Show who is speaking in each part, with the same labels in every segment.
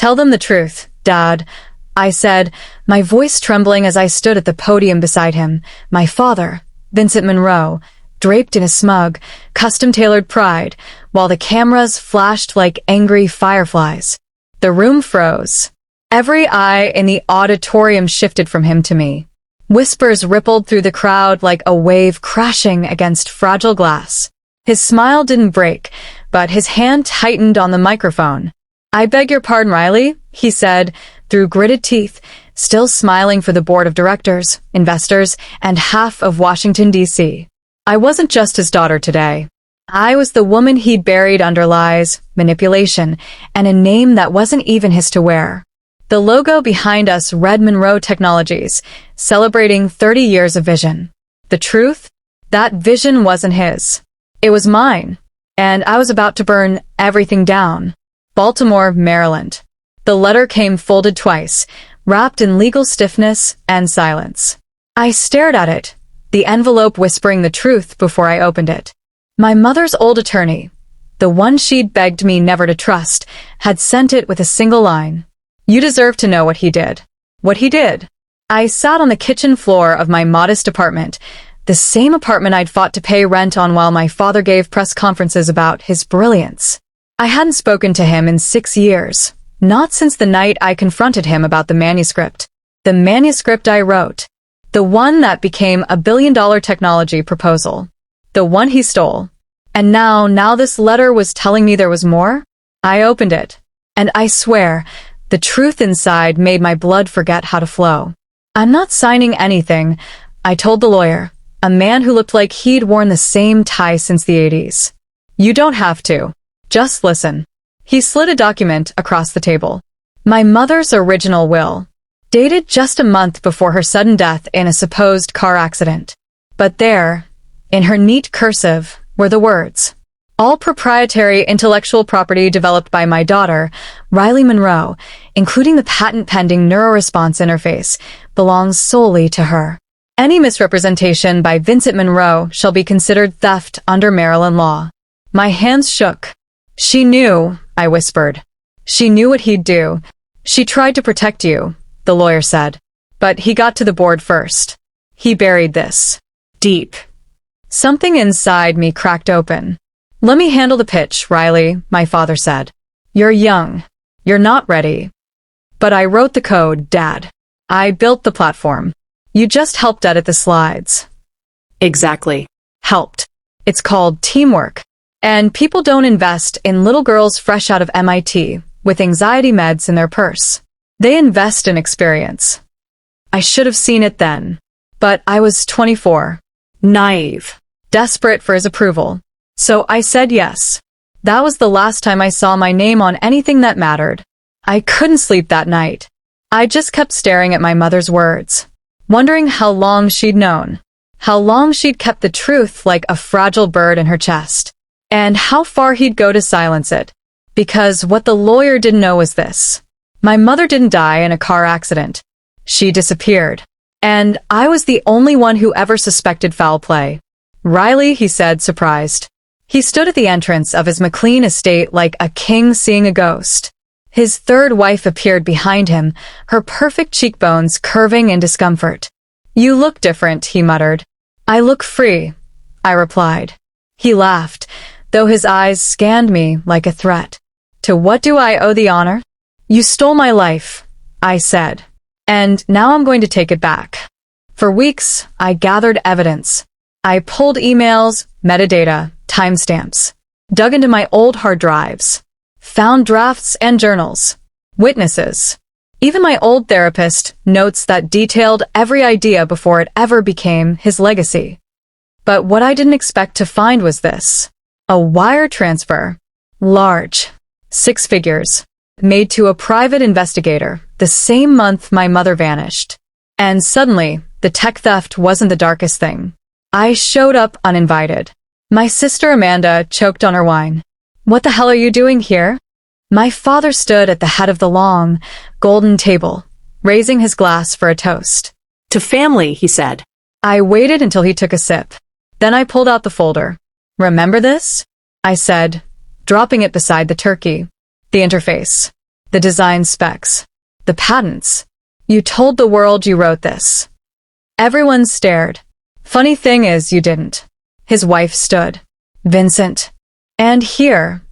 Speaker 1: Tell them the truth, Dad, I said, my voice trembling as I stood at the podium beside him. My father, Vincent Monroe, draped in a smug, custom-tailored pride, while the cameras flashed like angry fireflies. The room froze. Every eye in the auditorium shifted from him to me. Whispers rippled through the crowd like a wave crashing against fragile glass. His smile didn't break, but his hand tightened on the microphone. I beg your pardon, Riley, he said, through gritted teeth, still smiling for the board of directors, investors, and half of Washington, D.C. I wasn't just his daughter today. I was the woman he'd buried under lies, manipulation, and a name that wasn't even his to wear. The logo behind us read Monroe Technologies, celebrating 30 years of vision. The truth? That vision wasn't his. It was mine, and I was about to burn everything down. Baltimore, Maryland. The letter came folded twice, wrapped in legal stiffness and silence. I stared at it, the envelope whispering the truth before I opened it. My mother's old attorney, the one she'd begged me never to trust, had sent it with a single line. You deserve to know what he did. What he did. I sat on the kitchen floor of my modest apartment, the same apartment I'd fought to pay rent on while my father gave press conferences about his brilliance. I hadn't spoken to him in 6 years, not since the night I confronted him about the manuscript. The manuscript I wrote. The one that became a billion-dollar technology proposal. The one he stole. And now this letter was telling me there was more? I opened it. And I swear, the truth inside made my blood forget how to flow. I'm not signing anything, I told the lawyer, a man who looked like he'd worn the same tie since the 80s. You don't have to. Just listen. He slid a document across the table. My mother's original will, dated just a month before her sudden death in a supposed car accident. But there, in her neat cursive, were the words, all proprietary intellectual property developed by my daughter, Riley Monroe, including the patent-pending neuroresponse interface, belongs solely to her. Any misrepresentation by Vincent Monroe shall be considered theft under Maryland law. My hands shook. She knew, I whispered. She knew what he'd do. She tried to protect you, the lawyer said. But he got to the board first. He buried this. Deep. Something inside me cracked open. Let me handle the pitch, Riley, my father said. You're young. You're not ready. But I wrote the code, Dad. I built the platform. You just helped edit the slides. Exactly. Helped. It's called teamwork. And people don't invest in little girls fresh out of MIT with anxiety meds in their purse. They invest in experience. I should have seen it then. But I was 24. Naive. Desperate for his approval. So I said yes. That was the last time I saw my name on anything that mattered. I couldn't sleep that night. I just kept staring at my mother's words, wondering how long she'd known, how long she'd kept the truth like a fragile bird in her chest, and how far he'd go to silence it. Because what the lawyer didn't know was this. My mother didn't die in a car accident. She disappeared. And I was the only one who ever suspected foul play. Riley, he said, surprised. He stood at the entrance of his McLean estate like a king seeing a ghost. His third wife appeared behind him, her perfect cheekbones curving in discomfort. You look different, he muttered. I look free, I replied. He laughed, though his eyes scanned me like a threat. To what do I owe the honor? You stole my life, I said. And now I'm going to take it back. For weeks, I gathered evidence. I pulled emails, metadata, timestamps, dug into my old hard drives, found drafts and journals, witnesses, even my old therapist notes that detailed every idea before it ever became his legacy. But what I didn't expect to find was this. A wire transfer, large, 6 figures, made to a private investigator the same month my mother vanished. And suddenly, the tech theft wasn't the darkest thing. I showed up uninvited. My sister Amanda choked on her wine. What the hell are you doing here? My father stood at the head of the long, golden table, raising his glass for a toast.
Speaker 2: To family, he said.
Speaker 1: I waited until he took a sip. Then I pulled out the folder. Remember this? I said, dropping it beside the turkey. The interface. the design specs, the patents. You told the world you wrote this. Everyone stared. Funny thing is, you didn't. His wife stood. Vincent. And here,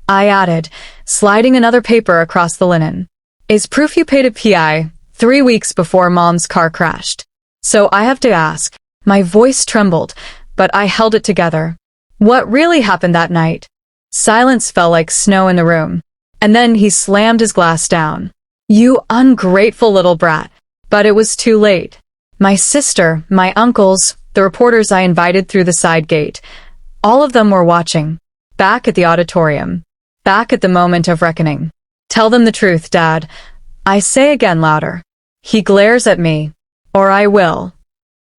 Speaker 1: I added, sliding another paper across the linen, is proof you paid a PI 3 weeks before Mom's car crashed. So I have to ask. My voice trembled, but I held it together. What really happened that night? Silence fell like snow in the room. And then he slammed his glass down. You ungrateful little brat. But it was too late. My sister, my uncles, the reporters I invited through the side gate, all of them were watching. Back at the auditorium. Back at the moment of reckoning. Tell them the truth, Dad. I say again louder. He glares at me. Or I will.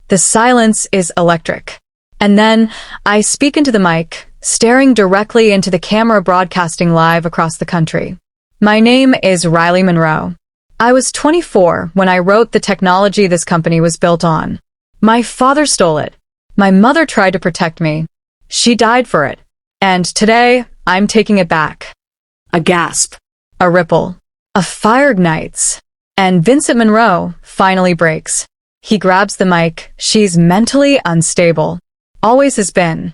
Speaker 1: The silence is electric. And then I speak into the mic, staring directly into the camera broadcasting live across the country. My name is Riley Monroe. I was 24 when I wrote the technology this company was built on. My father stole it. My mother tried to protect me. She died for it. And today, I'm taking it back.
Speaker 2: A gasp.
Speaker 1: A ripple. A fire ignites. And Vincent Monroe finally breaks. He grabs the mic. She's mentally unstable. Always has been.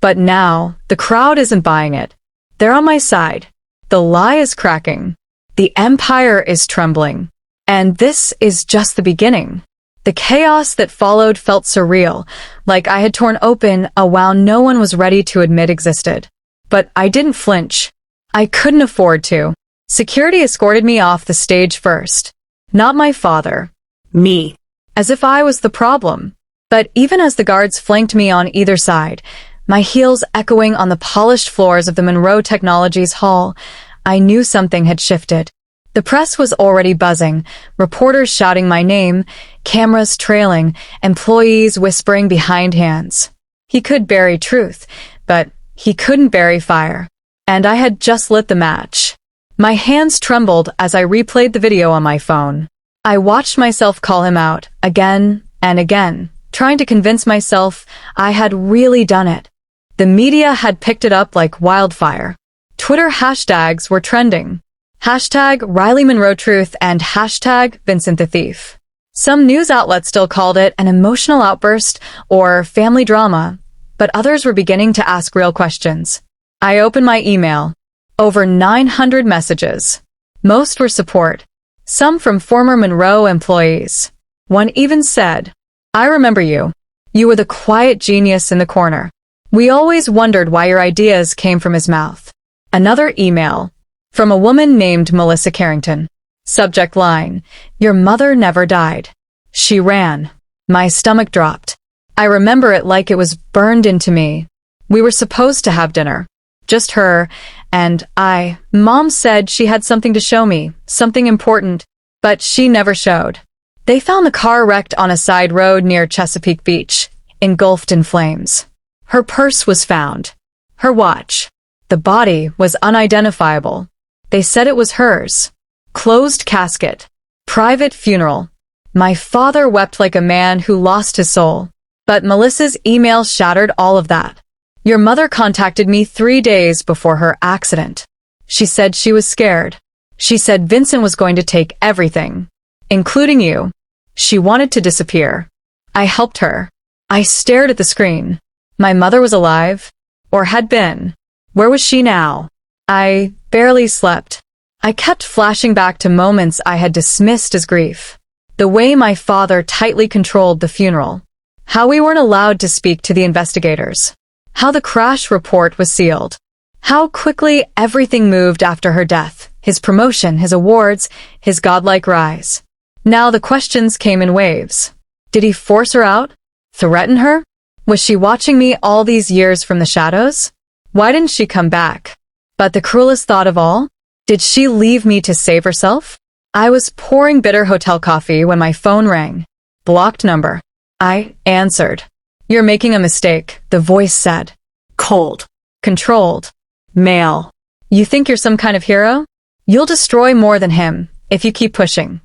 Speaker 1: But now, the crowd isn't buying it. They're on my side. The lie is cracking. The empire is trembling. And this is just the beginning. The chaos that followed felt surreal, like I had torn open a wound no one was ready to admit existed. But I didn't flinch. I couldn't afford to. Security escorted me off the stage first. Not my father.
Speaker 2: Me.
Speaker 1: As if I was the problem. But even as the guards flanked me on either side, my heels echoing on the polished floors of the Monroe Technologies hall, I knew something had shifted. The press was already buzzing, reporters shouting my name, cameras trailing, employees whispering behind hands. He could bury truth, but he couldn't bury fire. And I had just lit the match. My hands trembled as I replayed the video on my phone. I watched myself call him out, again and again, trying to convince myself I had really done it. The media had picked it up like wildfire. Twitter hashtags were trending. Hashtag Riley Monroe Truth and hashtag Vincent the Thief. Some news outlets still called it an emotional outburst or family drama, but others were beginning to ask real questions. I opened my email. Over 900 messages. Most were support. Some from former Monroe employees. One even said, I remember you. You were the quiet genius in the corner. We always wondered why your ideas came from his mouth. Another email. From a woman named Melissa Carrington. Subject line, your mother never died. She ran. My stomach dropped. I remember it like it was burned into me. We were supposed to have dinner. Just her and I. Mom said she had something to show me, something important, but she never showed. They found the car wrecked on a side road near Chesapeake Beach, engulfed in flames. Her purse was found. Her watch. The body was unidentifiable. They said it was hers. Closed casket. Private funeral. My father wept like a man who lost his soul. But Melissa's email shattered all of that. Your mother contacted me 3 days before her accident. She said she was scared. She said Vincent was going to take everything, including you. She wanted to disappear. I helped her. I stared at the screen. My mother was alive, or had been. Where was she now? I barely slept. I kept flashing back to moments I had dismissed as grief. The way my father tightly controlled the funeral. How we weren't allowed to speak to the investigators. How the crash report was sealed. How quickly everything moved after her death. His promotion, his awards, his godlike rise. Now the questions came in waves. Did he force her out? Threaten her? Was she watching me all these years from the shadows? Why didn't she come back? But the cruelest thought of all? Did she leave me to save herself? I was pouring bitter hotel coffee when my phone rang. Blocked number. I answered. You're making a mistake, the voice said.
Speaker 2: Cold.
Speaker 1: Controlled. Male. You think you're some kind of hero? You'll destroy more than him, if you keep pushing.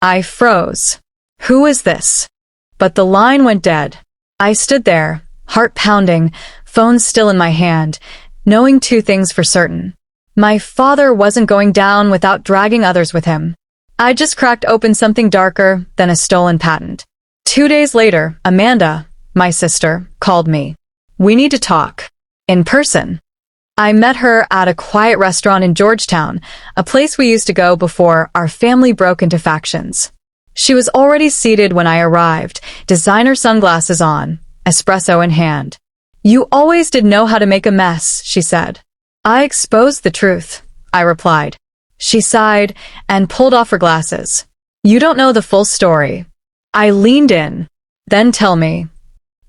Speaker 1: I froze. Who is this? But the line went dead. I stood there, heart pounding, phone still in my hand, knowing 2 things for certain. My father wasn't going down without dragging others with him. I just cracked open something darker than a stolen patent. 2 days later, Amanda, my sister, called me. We need to talk. In person. I met her at a quiet restaurant in Georgetown, a place we used to go before our family broke into factions. She was already seated when I arrived, designer sunglasses on, espresso in hand. You always did know how to make a mess, she said. I exposed the truth, I replied. She sighed and pulled off her glasses. You don't know the full story. I leaned in. Then tell me.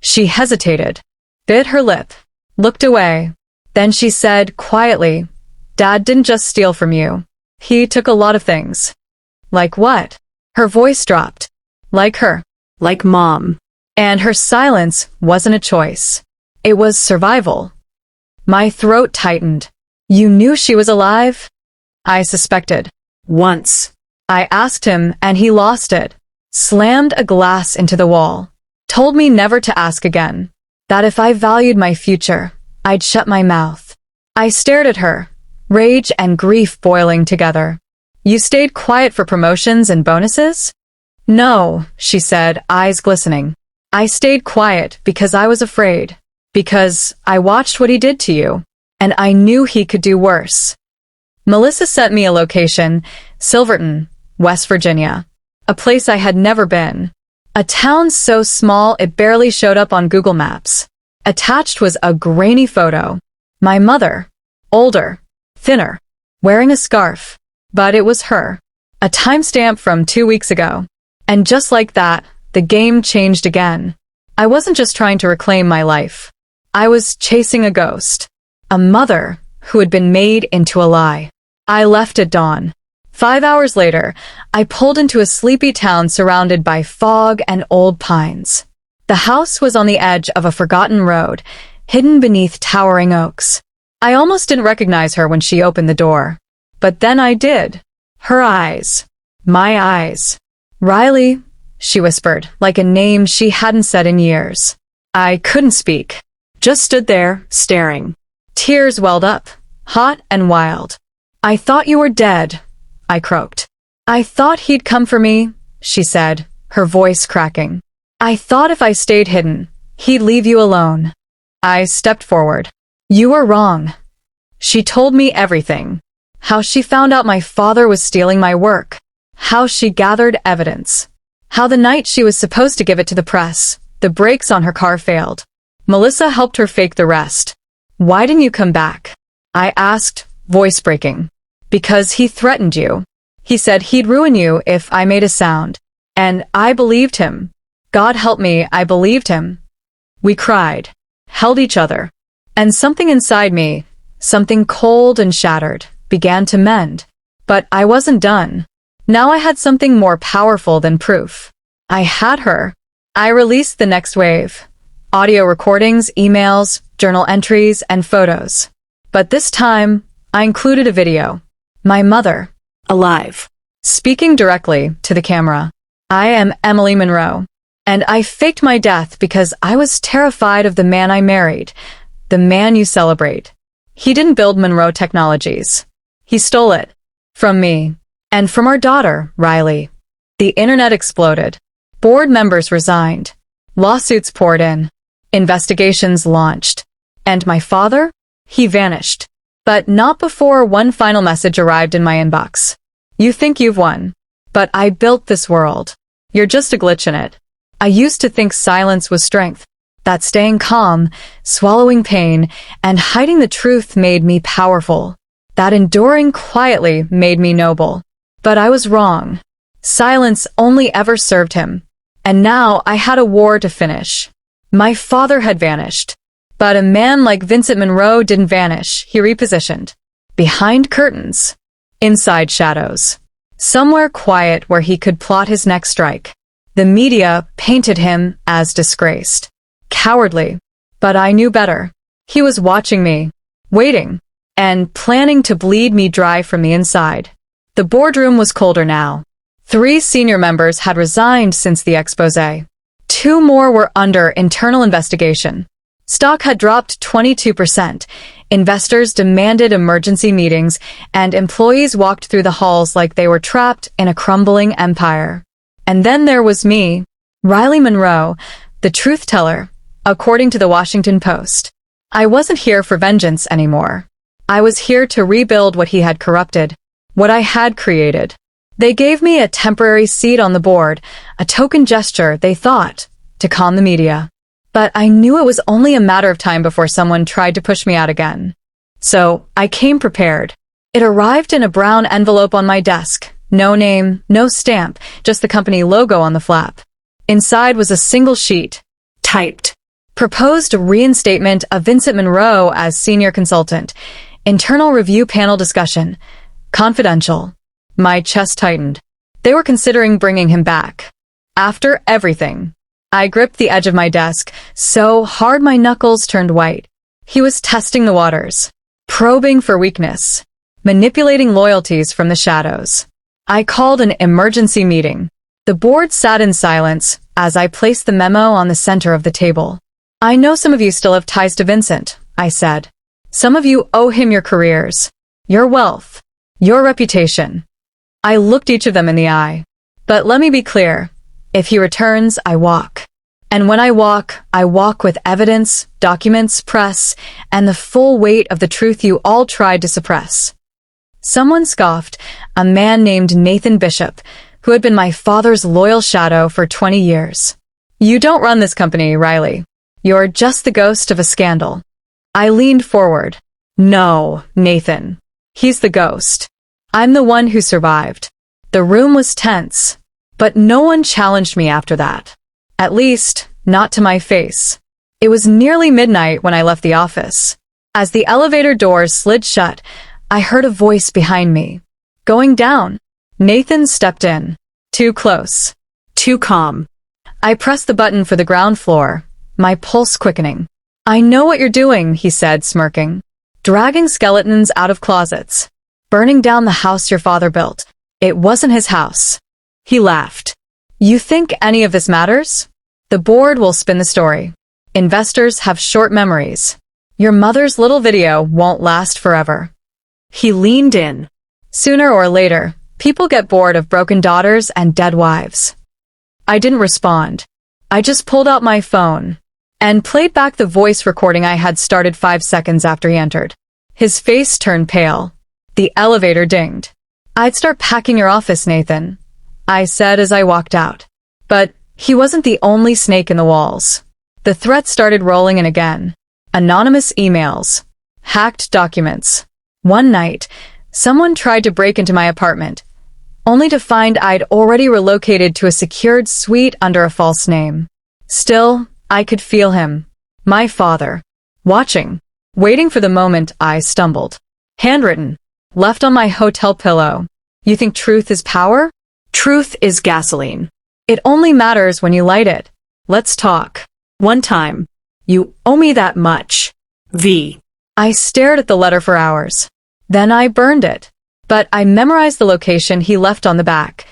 Speaker 1: She hesitated, bit her lip, looked away. Then she said quietly, Dad didn't just steal from you. He took a lot of things. Like what? Her voice dropped. Like her.
Speaker 2: Like Mom.
Speaker 1: And her silence wasn't a choice. It was survival. My throat tightened. You knew she was alive? I suspected.
Speaker 2: Once.
Speaker 1: I asked him and he lost it. Slammed a glass into the wall. Told me never to ask again. That if I valued my future, I'd shut my mouth. I stared at her, rage and grief boiling together. You stayed quiet for promotions and bonuses? No, she said, eyes glistening. I stayed quiet because I was afraid. Because I watched what he did to you, and I knew he could do worse. Melissa sent me a location, Silverton, West Virginia, a place I had never been. A town so small it barely showed up on Google Maps. Attached was a grainy photo. My mother, older, thinner, wearing a scarf. But it was her. A timestamp from 2 weeks ago. And just like that, the game changed again. I wasn't just trying to reclaim my life. I was chasing a ghost. A mother who had been made into a lie. I left at dawn. 5 hours later, I pulled into a sleepy town surrounded by fog and old pines. The house was on the edge of a forgotten road, hidden beneath towering oaks. I almost didn't recognize her when she opened the door. But then I did. Her eyes. My eyes. Riley, she whispered, like a name she hadn't said in years. I couldn't speak. Just stood there, staring. Tears welled up, hot and wild. I thought you were dead, I croaked. I thought he'd come for me, she said, her voice cracking. I thought if I stayed hidden, he'd leave you alone. I stepped forward. You were wrong. She told me everything. How she found out my father was stealing my work. How she gathered evidence. How the night she was supposed to give it to the press, the brakes on her car failed. Melissa helped her fake the rest. Why didn't you come back? I asked, voice breaking. Because he threatened you. He said he'd ruin you if I made a sound. And I believed him. God help me, I believed him. We cried, held each other. And something inside me, something cold and shattered, began to mend. But I wasn't done. Now I had something more powerful than proof. I had her. I released the next wave. Audio recordings, emails, journal entries, and photos. But this time, I included a video. My mother.
Speaker 2: Alive.
Speaker 1: Speaking directly to the camera. I am Emily Monroe. And I faked my death because I was terrified of the man I married. The man you celebrate. He didn't build Monroe Technologies. He stole it. From me. And from our daughter, Riley. The internet exploded. Board members resigned. Lawsuits poured in. Investigations launched. And my father? He vanished. But not before one final message arrived in my inbox. You think you've won. But I built this world. You're just a glitch in it. I used to think silence was strength. That staying calm, swallowing pain, and hiding the truth made me powerful. That enduring quietly made me noble. But I was wrong. Silence only ever served him. And now I had a war to finish. My father had vanished. But a man like Vincent Monroe didn't vanish, he repositioned. Behind curtains. Inside shadows. Somewhere quiet where he could plot his next strike. The media painted him as disgraced. Cowardly. But I knew better. He was watching me. Waiting. And planning to bleed me dry from the inside. The boardroom was colder now. 3 senior members had resigned since the expose. 2 more were under internal investigation. Stock had dropped 22%. Investors demanded emergency meetings, and employees walked through the halls like they were trapped in a crumbling empire. And then there was me, Riley Monroe, the truth teller, according to the Washington Post. I wasn't here for vengeance anymore. I was here to rebuild what he had corrupted, what I had created. They gave me a temporary seat on the board, a token gesture, they thought, to calm the media. But I knew it was only a matter of time before someone tried to push me out again. So I came prepared. It arrived in a brown envelope on my desk. No name, no stamp, just the company logo on the flap. Inside was a single sheet.
Speaker 2: Typed.
Speaker 1: Proposed reinstatement of Vincent Monroe as senior consultant. Internal review panel discussion. Confidential. My chest tightened. They were considering bringing him back. After everything. I gripped the edge of my desk so hard my knuckles turned white. He was testing the waters. Probing for weakness. Manipulating loyalties from the shadows. I called an emergency meeting. The board sat in silence as I placed the memo on the center of the table. I know some of you still have ties to Vincent, I said. Some of you owe him your careers, your wealth, your reputation. I looked each of them in the eye. But let me be clear. If he returns, I walk. And when I walk with evidence, documents, press, and the full weight of the truth you all tried to suppress. Someone scoffed, a man named Nathan Bishop, who had been my father's loyal shadow for 20 years. You don't run this company, Riley. You're just the ghost of a scandal. I leaned forward. No, Nathan. He's the ghost. I'm the one who survived. The room was tense, but no one challenged me after that. At least, not to my face. It was nearly midnight when I left the office. As the elevator doors slid shut, I heard a voice behind me. Going down. Nathan stepped in. Too close.
Speaker 2: Too calm.
Speaker 1: I pressed the button for the ground floor, my pulse quickening. I know what you're doing, he said, smirking. Dragging skeletons out of closets. Burning down the house your father built. It wasn't his house. He laughed. You think any of this matters? The board will spin the story. Investors have short memories. Your mother's little video won't last forever.
Speaker 2: He leaned in.
Speaker 1: Sooner or later, people get bored of broken daughters and dead wives. I didn't respond. I just pulled out my phone and played back the voice recording I had started 5 seconds after he entered. His face turned pale. The elevator dinged. I'd start packing your office, Nathan, I said as I walked out. But he wasn't the only snake in the walls. The threats started rolling in again. Anonymous emails. Hacked documents. One night, someone tried to break into my apartment, only to find I'd already relocated to a secured suite under a false name. Still, I could feel him, my father, watching, waiting for the moment I stumbled. Handwritten, left on my hotel pillow. You think truth is power?
Speaker 2: Truth is gasoline.
Speaker 1: It only matters when you light it. Let's talk.
Speaker 2: One time. You owe me that much. V.
Speaker 1: I stared at the letter for hours. Then I burned it. But I memorized the location he left on the back.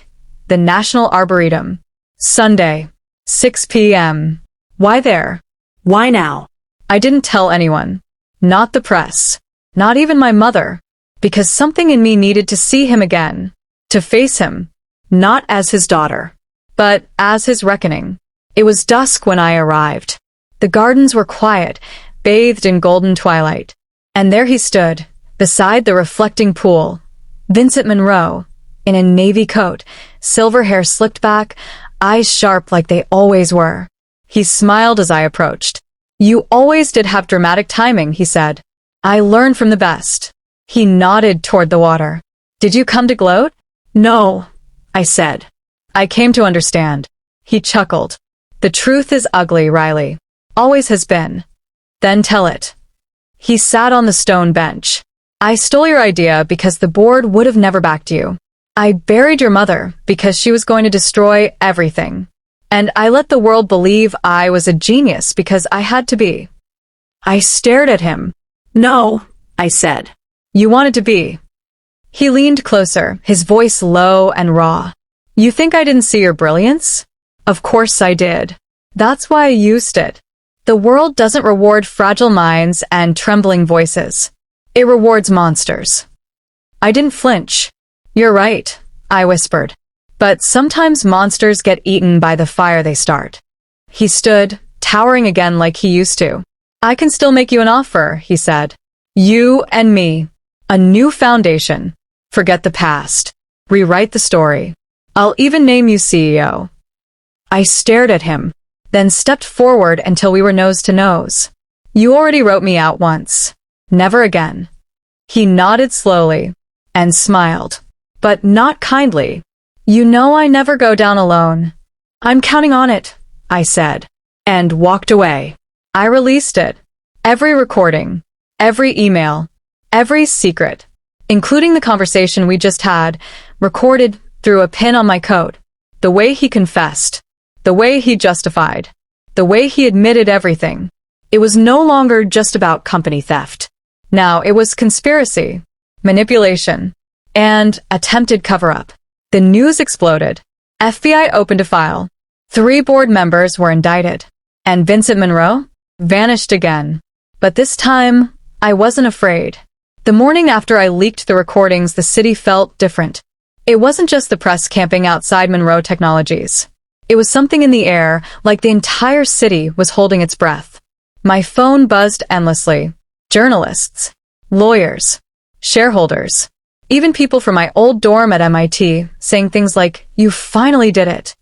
Speaker 1: The National Arboretum. Sunday. 6 p.m. Why there?
Speaker 2: Why now?
Speaker 1: I didn't tell anyone. Not the press. Not even my mother. Because something in me needed to see him again. To face him.
Speaker 2: Not as his daughter.
Speaker 1: But as his reckoning. It was dusk when I arrived. The gardens were quiet, bathed in golden twilight. And there he stood, beside the reflecting pool. Vincent Monroe, in a navy coat, silver hair slicked back, eyes sharp like they always were. He smiled as I approached. You always did have dramatic timing, he said. I learned from the best. He nodded toward the water. Did you come to gloat?
Speaker 2: No, I said.
Speaker 1: I came to understand. He chuckled. The truth is ugly, Riley. Always has been. Then tell it. He sat on the stone bench. I stole your idea because the board would have never backed you. I buried your mother because she was going to destroy everything. And I let the world believe I was a genius because I had to be. I stared at him.
Speaker 2: No, I said.
Speaker 1: You wanted to be. He leaned closer, his voice low and raw. You think I didn't see your brilliance? Of course I did. That's why I used it. The world doesn't reward fragile minds and trembling voices. It rewards monsters. I didn't flinch. You're right, I whispered. But sometimes monsters get eaten by the fire they start. He stood, towering again like he used to. I can still make you an offer, he said. You and me. A new foundation. Forget the past. Rewrite the story. I'll even name you CEO. I stared at him, then stepped forward until we were nose to nose. You already wrote me out once. Never again. He nodded slowly and smiled, but not kindly. You know I never go down alone. I'm counting on it, I said, and walked away. I released it. Every recording, every email, every secret, including the conversation we just had, recorded through a pin on my coat. The way he confessed, the way he justified, the way he admitted everything. It was no longer just about company theft. Now it was conspiracy, manipulation, and attempted cover-up. The news exploded. FBI opened a file. 3 board members were indicted. And Vincent Monroe vanished again. But this time, I wasn't afraid. The morning after I leaked the recordings, the city felt different. It wasn't just the press camping outside Monroe Technologies. It was something in the air, like the entire city was holding its breath. My phone buzzed endlessly. Journalists, lawyers, shareholders, even people from my old dorm at MIT saying things like, "You finally did it."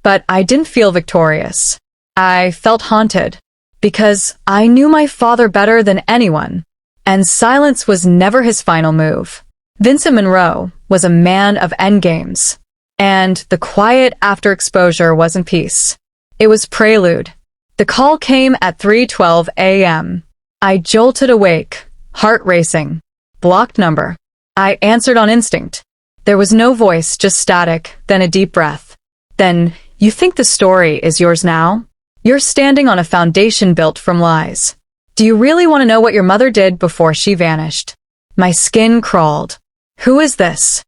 Speaker 1: But I didn't feel victorious. I felt haunted, because I knew my father better than anyone, and silence was never his final move. Vincent Monroe was a man of endgames, and the quiet after exposure wasn't peace. It was prelude. The call came at 3:12 a.m. I jolted awake, heart racing. Blocked number. I answered on instinct. There was no voice, just static, then a deep breath. Then, you think the story is yours now? You're standing on a foundation built from lies. Do you really want to know what your mother did before she vanished? My skin crawled. Who is this?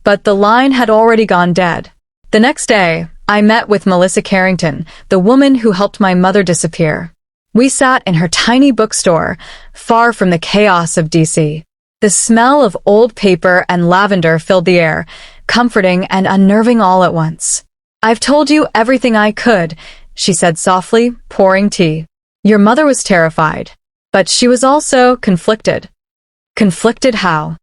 Speaker 1: But the line had already gone dead. The next day, I met with Melissa Carrington, the woman who helped my mother disappear. We sat in her tiny bookstore, far from the chaos of DC. The smell of old paper and lavender filled the air, comforting and unnerving all at once. I've told you everything I could, she said softly, pouring tea. Your mother was terrified, but she was also conflicted. Conflicted how?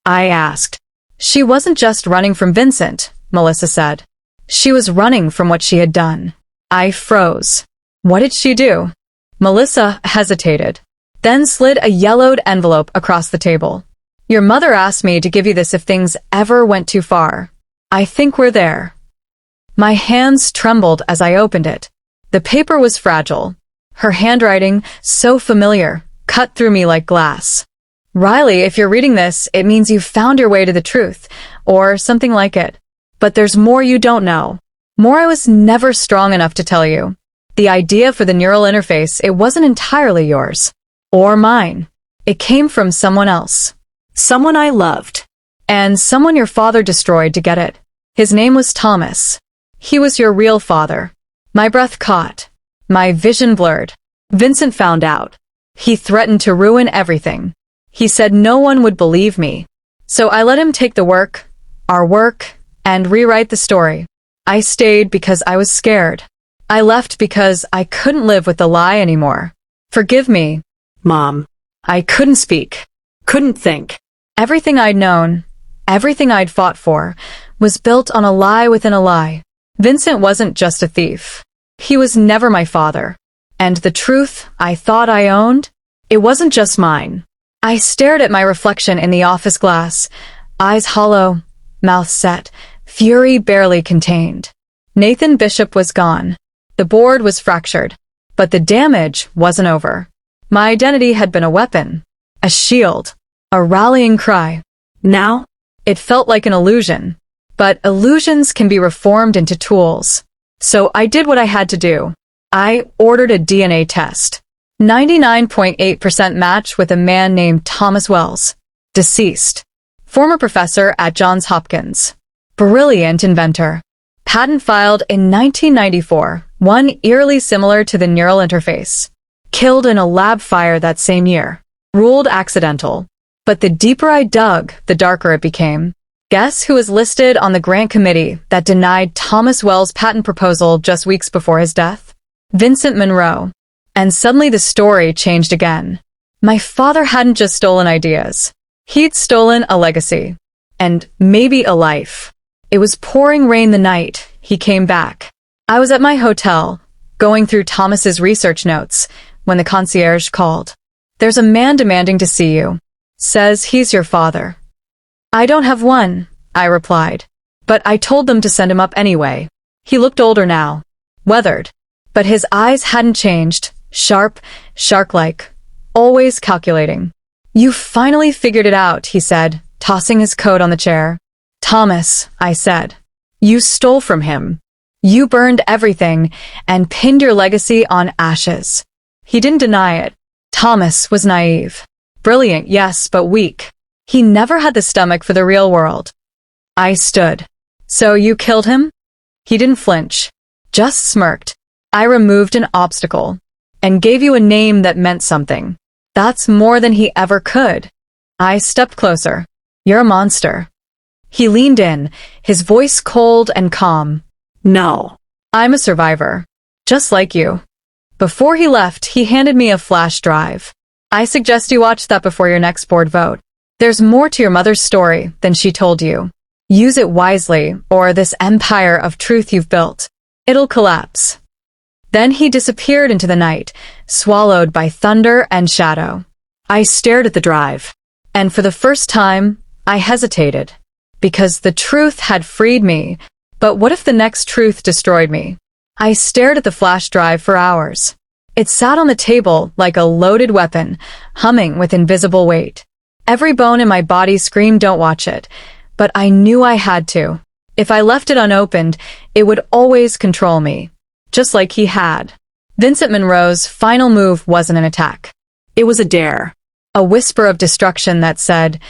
Speaker 1: I asked. She wasn't just running from Vincent, Melissa said. She was running from what she had done. I froze. What did she do? Melissa hesitated, then slid a yellowed envelope across the table. Your mother asked me to give you this if things ever went too far. I think we're there. My hands trembled as I opened it. The paper was fragile. Her handwriting, so familiar, cut through me like glass. Riley, if you're reading this, it means you've found your way to the truth, or something like it. But there's more you don't know. More I was never strong enough to tell you. The idea for the neural interface, it wasn't entirely yours. Or mine. It came from someone else. Someone I loved. And someone your father destroyed to get it. His name was Thomas. He was your real father. My breath caught. My vision blurred. Vincent found out. He threatened to ruin everything. He said no one would believe me. So I let him take the work, our work, and rewrite the story. I stayed because I was scared. I left because I couldn't live with the lie anymore. Forgive me, Mom. I couldn't speak. Couldn't think. Everything I'd known, everything I'd fought for, was built on a lie within a lie. Vincent wasn't just a thief. He was never my father. And the truth I thought I owned, it wasn't just mine. I stared at my reflection in the office glass, eyes hollow, mouth set, fury barely contained. Nathan Bishop was gone. The board was fractured, but the damage wasn't over. My identity had been a weapon, a shield, a rallying cry. Now, it felt like an illusion, but illusions can be reformed into tools. So I did what I had to do. I ordered a DNA test. 99.8% match with a man named Thomas Wells, deceased, former professor at Johns Hopkins, brilliant inventor. Patent filed in 1994, one eerily similar to the neural interface. Killed in a lab fire that same year. Ruled accidental. But the deeper I dug, the darker it became. Guess who was listed on the grant committee that denied Thomas Wells' patent proposal just weeks before his death? Vincent Monroe. And suddenly the story changed again. My father hadn't just stolen ideas. He'd stolen a legacy. And maybe a life. It was pouring rain the night he came back. I was at my hotel, going through Thomas's research notes, when the concierge called. There's a man demanding to see you. Says he's your father. I don't have one, I replied. But I told them to send him up anyway. He looked older now. Weathered. But his eyes hadn't changed. Sharp, shark-like. Always calculating. You finally figured it out, he said, tossing his coat on the chair. Thomas, I said. You stole from him. You burned everything and pinned your legacy on ashes. He didn't deny it. Thomas was naive. Brilliant, yes, but weak. He never had the stomach for the real world. I stood. So you killed him? He didn't flinch. Just smirked. I removed an obstacle. And gave you a name that meant something. That's more than he ever could. I stepped closer. You're a monster. He leaned in, his voice cold and calm. No. I'm a survivor. Just like you. Before he left, he handed me a flash drive. I suggest you watch that before your next board vote. There's more to your mother's story than she told you. Use it wisely, or this empire of truth you've built. It'll collapse. Then he disappeared into the night, swallowed by thunder and shadow. I stared at the drive. And for the first time, I hesitated. Because the truth had freed me. But what if the next truth destroyed me? I stared at the flash drive for hours. It sat on the table like a loaded weapon, humming with invisible weight. Every bone in my body screamed, don't watch it. But I knew I had to. If I left it unopened, it would always control me. Just like he had. Vincent Monroe's final move wasn't an attack. It was a dare. A whisper of destruction that said,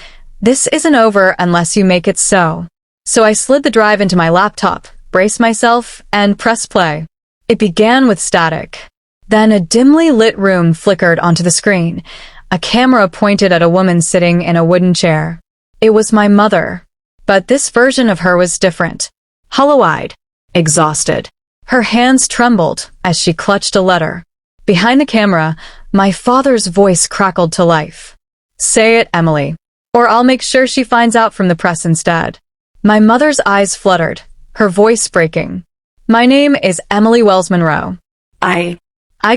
Speaker 1: this isn't over unless you make it so. So I slid the drive into my laptop, braced myself, and pressed play. It began with static. Then a dimly lit room flickered onto the screen. A camera pointed at a woman sitting in a wooden chair. It was my mother. But this version of her was different. Hollow-eyed. Exhausted. Her hands trembled as she clutched a letter. Behind the camera, my father's voice crackled to life. Say it, Emily. Or I'll make sure she finds out from the press instead. My mother's eyes fluttered, her voice breaking. My name is Emily Wells Monroe. I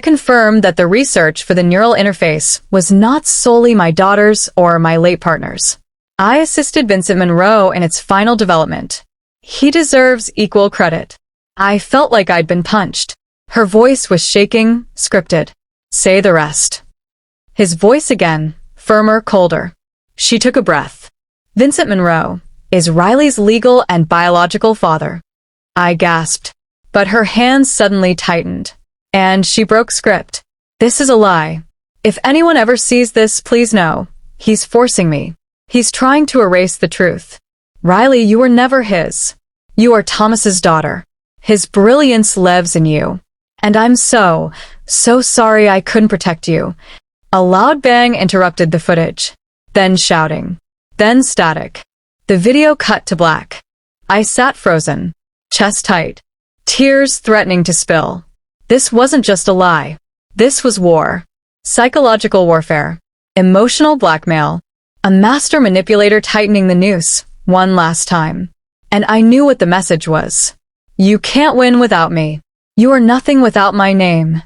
Speaker 1: confirmed that the research for the neural interface was not solely my daughter's or my late partner's. I assisted Vincent Monroe in its final development. He deserves equal credit. I felt like I'd been punched. Her voice was shaking, scripted. Say the rest. His voice again, firmer, colder. She took a breath. Vincent Monroe is Riley's legal and biological father. I gasped, but her hands suddenly tightened. And she broke script. This is a lie. If anyone ever sees this, please know. He's forcing me. He's trying to erase the truth. Riley, you were never his. You are Thomas's daughter. His brilliance lives in you. And I'm so sorry I couldn't protect you. A loud bang interrupted the footage. Then shouting. Then static. The video cut to black. I sat frozen. Chest tight. Tears threatening to spill. This wasn't just a lie. This was war. Psychological warfare. Emotional blackmail. A master manipulator tightening the noose, one last time. And I knew what the message was. You can't win without me. You are nothing without my name.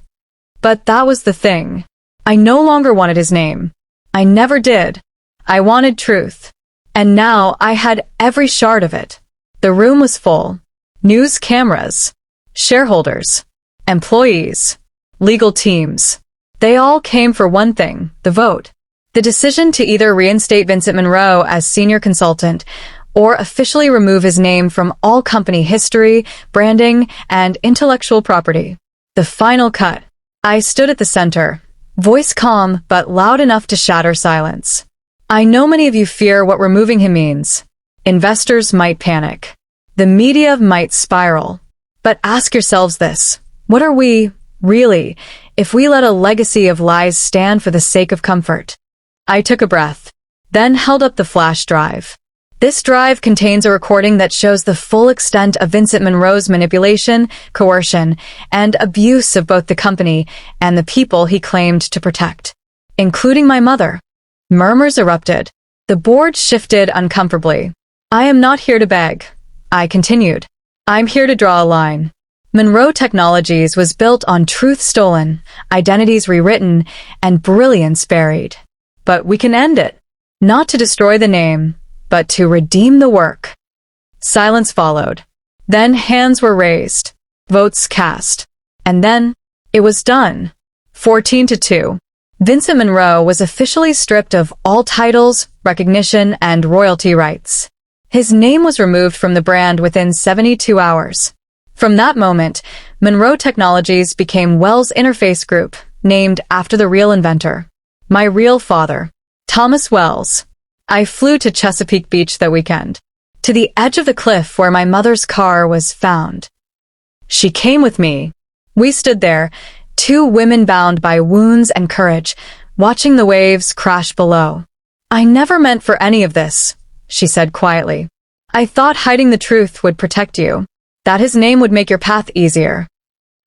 Speaker 1: But that was the thing. I no longer wanted his name. I never did. I wanted truth. And now I had every shard of it. The room was full. News cameras. Shareholders. Employees. Legal teams. They all came for one thing, the vote. The decision to either reinstate Vincent Monroe as senior consultant or officially remove his name from all company history, branding, and intellectual property. The final cut. I stood at the center, voice calm but loud enough to shatter silence. I know many of you fear what removing him means. Investors might panic. The media might spiral. But ask yourselves this. What are we, really, if we let a legacy of lies stand for the sake of comfort? I took a breath, then held up the flash drive. This drive contains a recording that shows the full extent of Vincent Monroe's manipulation, coercion, and abuse of both the company and the people he claimed to protect, including my mother. Murmurs erupted. The board shifted uncomfortably. I am not here to beg, I continued. I'm here to draw a line. Monroe Technologies was built on truth stolen, identities rewritten, and brilliance buried. But we can end it. Not to destroy the name, but to redeem the work. Silence followed. Then hands were raised, votes cast. And then, it was done. 14-2. Vincent Monroe was officially stripped of all titles, recognition, and royalty rights. His name was removed from the brand within 72 hours. From that moment, Monroe Technologies became Wells Interface Group, named after the real inventor. My real father, Thomas Wells. I flew to Chesapeake Beach that weekend, to the edge of the cliff where my mother's car was found. She came with me. We stood there, two women bound by wounds and courage, watching the waves crash below. I never meant for any of this, she said quietly. I thought hiding the truth would protect you, that his name would make your path easier.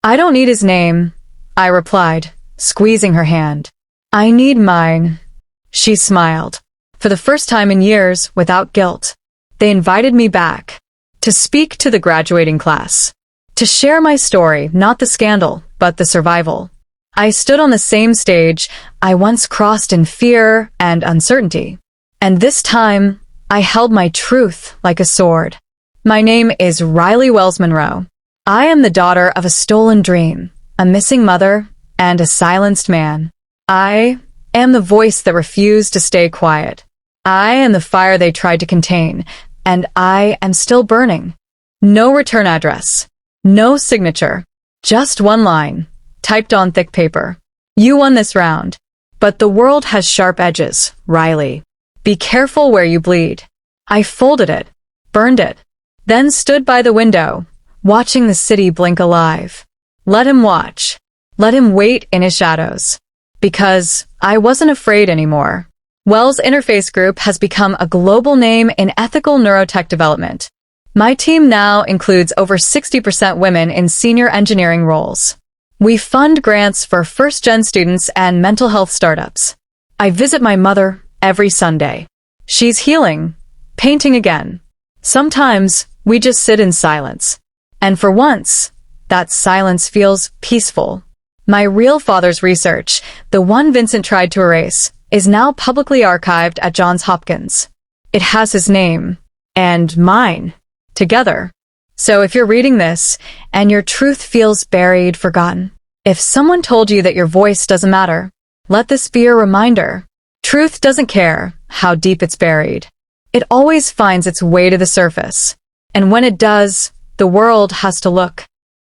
Speaker 1: I don't need his name, I replied, squeezing her hand. I need mine. She smiled. For the first time in years, without guilt, they invited me back to speak to the graduating class, to share my story, not the scandal, but the survival. I stood on the same stage I once crossed in fear and uncertainty. And this time, I held my truth like a sword. My name is Riley Wells Monroe. I am the daughter of a stolen dream, a missing mother, and a silenced man. I am the voice that refused to stay quiet. I am the fire they tried to contain, and I am still burning. No return address. No signature. Just one line, typed on thick paper. You won this round. But the world has sharp edges, Riley. Be careful where you bleed. I folded it, burned it, then stood by the window, watching the city blink alive. Let him watch. Let him wait in his shadows. Because I wasn't afraid anymore. Wells Interface Group has become a global name in ethical neurotech development. My team now includes over 60% women in senior engineering roles. We fund grants for first-gen students and mental health startups. I visit my mother every Sunday. She's healing, painting again. Sometimes we just sit in silence. And for once, that silence feels peaceful. My real father's research, the one Vincent tried to erase, is now publicly archived at Johns Hopkins. It has his name, and mine, together. So if you're reading this, and your truth feels buried, forgotten, if someone told you that your voice doesn't matter, let this be a reminder. Truth doesn't care how deep it's buried. It always finds its way to the surface. And when it does, the world has to look.